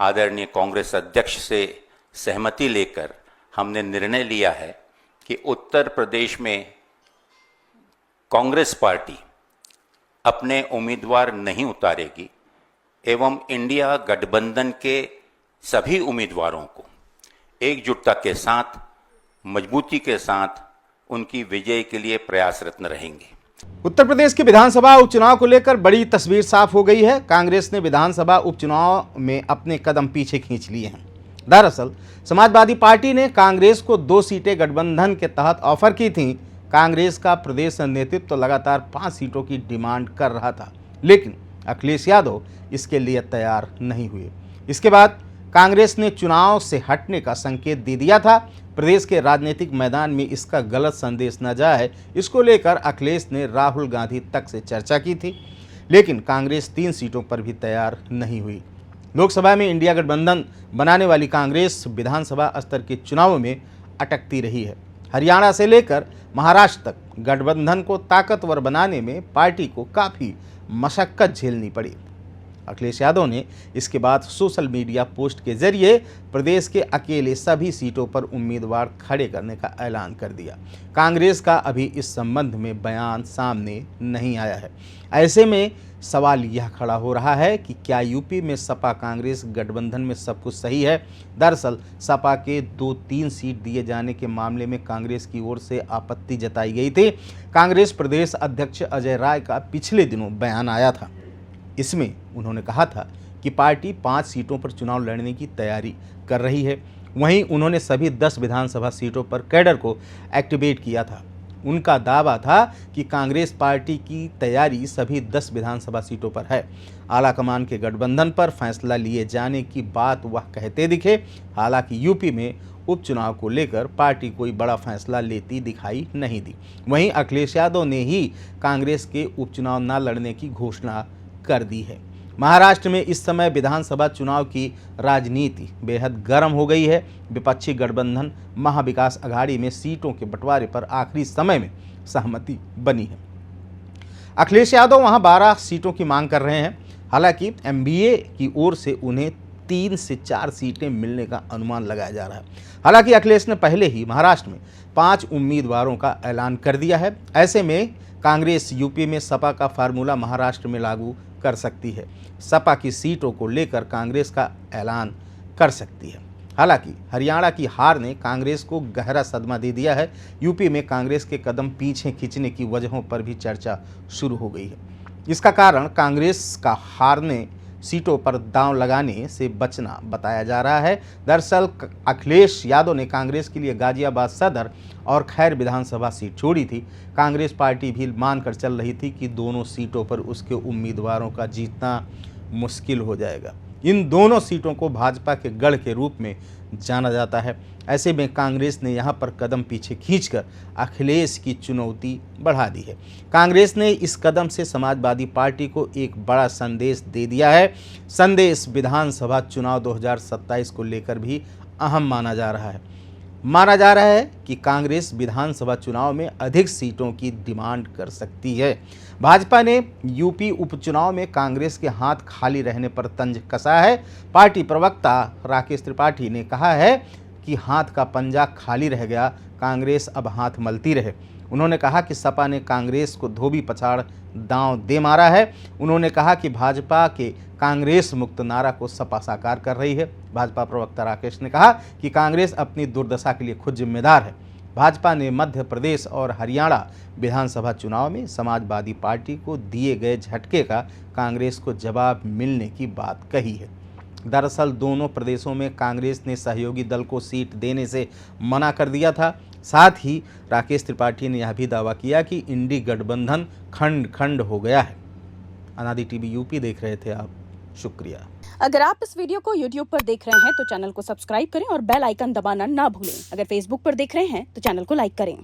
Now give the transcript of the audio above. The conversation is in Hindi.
आदरणीय कांग्रेस अध्यक्ष से सहमति लेकर हमने निर्णय लिया है कि उत्तर प्रदेश में कांग्रेस पार्टी अपने उम्मीदवार नहीं उतारेगी एवं इंडिया गठबंधन के सभी उम्मीदवारों को एकजुटता के साथ, मजबूती के साथ उनकी विजय के लिए प्रयासरत रहेंगे। उत्तर प्रदेश के विधानसभा उपचुनाव को लेकर बड़ी तस्वीर साफ हो गई है। कांग्रेस ने विधानसभा उपचुनाव में अपने कदम पीछे खींच लिए हैं। दरअसल समाजवादी पार्टी ने कांग्रेस को 2 सीटें गठबंधन के तहत ऑफर की थीं। कांग्रेस का प्रदेश नेतृत्व लगातार 5 सीटों की डिमांड कर रहा था, लेकिन अखिलेश यादव इसके लिए तैयार नहीं हुए। इसके बाद कांग्रेस ने चुनाव से हटने का संकेत दे दिया था। प्रदेश के राजनीतिक मैदान में इसका गलत संदेश न जाए, इसको लेकर अखिलेश ने राहुल गांधी तक से चर्चा की थी, लेकिन कांग्रेस 3 सीटों पर भी तैयार नहीं हुई। लोकसभा में इंडिया गठबंधन बनाने वाली कांग्रेस विधानसभा स्तर के चुनावों में अटकती रही है। हरियाणा से लेकर महाराष्ट्र तक गठबंधन को ताकतवर बनाने में पार्टी को काफ़ी मशक्कत झेलनी पड़ी। अखिलेश यादव ने इसके बाद सोशल मीडिया पोस्ट के जरिए प्रदेश के अकेले सभी सीटों पर उम्मीदवार खड़े करने का ऐलान कर दिया। कांग्रेस का अभी इस संबंध में बयान सामने नहीं आया है। ऐसे में सवाल यह खड़ा हो रहा है कि क्या यूपी में सपा कांग्रेस गठबंधन में सब कुछ सही है? दरअसल सपा के 2-3 सीट दिए जाने के मामले में कांग्रेस की ओर से आपत्ति जताई गई थी। कांग्रेस प्रदेश अध्यक्ष अजय राय का पिछले दिनों बयान आया था। इसमें उन्होंने कहा था कि पार्टी 5 सीटों पर चुनाव लड़ने की तैयारी कर रही है। वहीं उन्होंने सभी 10 विधानसभा सीटों पर कैडर को एक्टिवेट किया था। उनका दावा था कि कांग्रेस पार्टी की तैयारी सभी 10 विधानसभा सीटों पर है। आलाकमान के गठबंधन पर फैसला लिए जाने की बात वह कहते दिखे। हालांकि यूपी में उपचुनाव को लेकर पार्टी कोई बड़ा फैसला लेती दिखाई नहीं दी। वहीं अखिलेश यादव ने ही कांग्रेस के उपचुनाव न लड़ने की घोषणा कर दी है। महाराष्ट्र में इस समय विधानसभा चुनाव की राजनीति बेहद गर्म हो गई है। विपक्षी गठबंधन महाविकास अघाड़ी में सीटों के बंटवारे पर आखिरी समय में सहमति बनी है। अखिलेश यादव वहां 12 सीटों की मांग कर रहे हैं। हालांकि एमबीए की ओर से उन्हें 3 से 4 सीटें मिलने का अनुमान लगाया जा रहा है। हालांकि अखिलेश ने पहले ही महाराष्ट्र में 5 उम्मीदवारों का ऐलान कर दिया है। ऐसे में कांग्रेस यूपी में सपा का फार्मूला महाराष्ट्र में लागू कर सकती है। सपा की सीटों को लेकर कांग्रेस का ऐलान कर सकती है। हालांकि हरियाणा की हार ने कांग्रेस को गहरा सदमा दे दिया है। यूपी में कांग्रेस के कदम पीछे खींचने की वजहों पर भी चर्चा शुरू हो गई है। इसका कारण कांग्रेस का हारने सीटों पर दांव लगाने से बचना बताया जा रहा है। दरअसल अखिलेश यादव ने कांग्रेस के लिए गाजियाबाद सदर और खैर विधानसभा सीट छोड़ी थी। कांग्रेस पार्टी भी मानकर चल रही थी कि दोनों सीटों पर उसके उम्मीदवारों का जीतना मुश्किल हो जाएगा। इन दोनों सीटों को भाजपा के गढ़ के रूप में जाना जाता है। ऐसे में कांग्रेस ने यहां पर कदम पीछे खींचकर अखिलेश की चुनौती बढ़ा दी है। कांग्रेस ने इस कदम से समाजवादी पार्टी को एक बड़ा संदेश दे दिया है। संदेश विधानसभा चुनाव 2027 को लेकर भी अहम माना जा रहा है कि कांग्रेस विधानसभा चुनाव में अधिक सीटों की डिमांड कर सकती है। भाजपा ने यूपी उपचुनाव में कांग्रेस के हाथ खाली रहने पर तंज कसा है। पार्टी प्रवक्ता राकेश त्रिपाठी ने कहा है कि हाथ का पंजा खाली रह गया, कांग्रेस अब हाथ मलती रहे। उन्होंने कहा कि सपा ने कांग्रेस को धोबी पछाड़ दांव दे मारा है। उन्होंने कहा कि भाजपा के कांग्रेस मुक्त नारा को सपा साकार कर रही है। भाजपा प्रवक्ता राकेश ने कहा कि कांग्रेस अपनी दुर्दशा के लिए खुद जिम्मेदार है। भाजपा ने मध्य प्रदेश और हरियाणा विधानसभा चुनाव में समाजवादी पार्टी को दिए गए झटके का कांग्रेस को जवाब मिलने की बात कही है। दरअसल दोनों प्रदेशों में कांग्रेस ने सहयोगी दल को सीट देने से मना कर दिया था। साथ ही राकेश त्रिपाठी ने यह भी दावा किया कि इंडी गठबंधन खंड खंड हो गया है। अनादि टीवी यूपी देख रहे थे आप, शुक्रिया। अगर आप इस वीडियो को YouTube पर देख रहे हैं तो चैनल को सब्सक्राइब करें और बेल आइकन दबाना ना भूलें। अगर Facebook पर देख रहे हैं तो चैनल को लाइक करें।